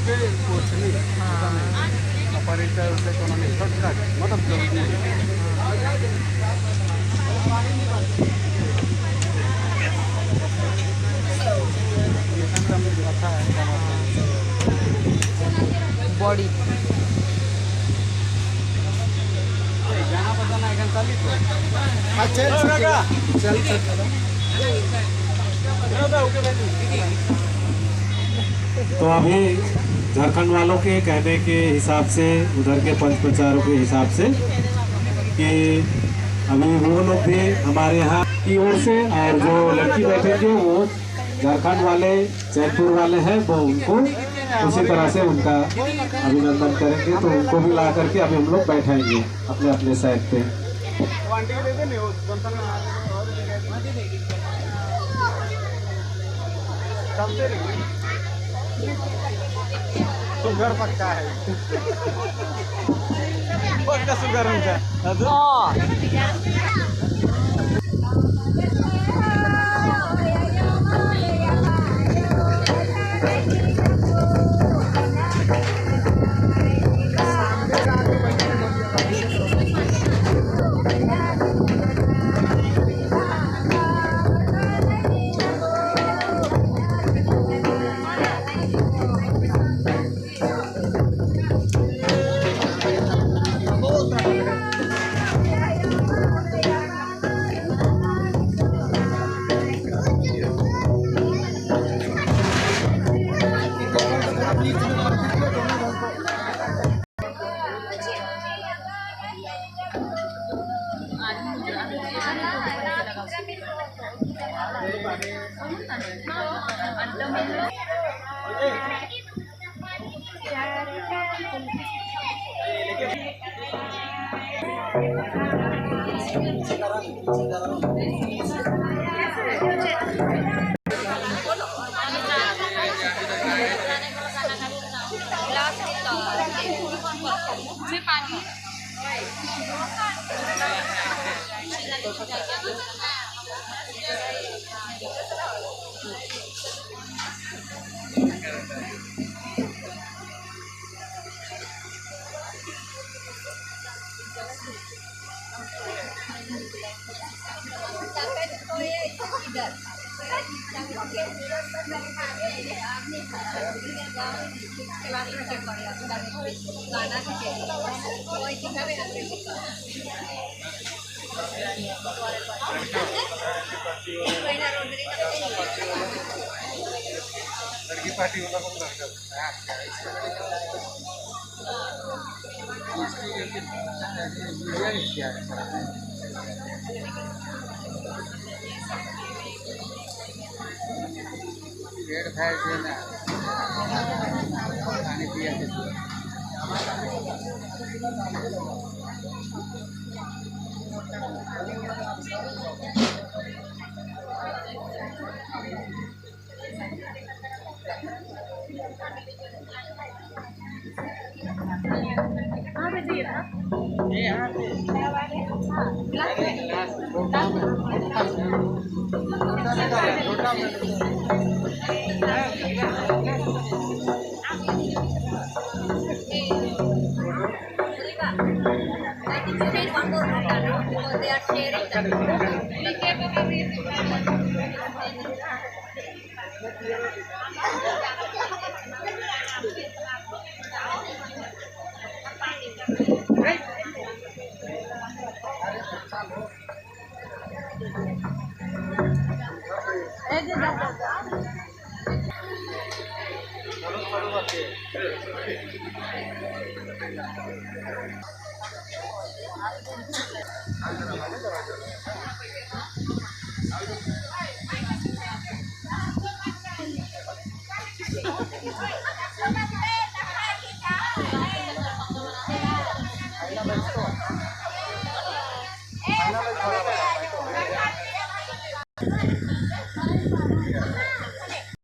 के कुछ नहीं पता नहीं ऑपरेटर से कोनो नहीं शॉर्टकट मतलब जल्दी अच्छा है बॉडी गाना बजाना एकदम चालीस चल तो अभी झारखंड वालों के कहने के हिसाब से, उधर के पंच प्रचारों के हिसाब से कि अभी वो लोग भी हमारे यहाँ की ओर से, और जो लड़की बैठेंगे वो झारखंड वाले, जयपुर वाले हैं, वो उनको उसी तरह से उनका अभिनंदन करेंगे। तो उनको भी ला करके अभी हम लोग बैठाएंगे अपने अपने साइड पे। सुगर पक्का है पक्का सुगर उनका लड़की पार्टी वाला को पेड़ फैल देना पानी पिया They are sharing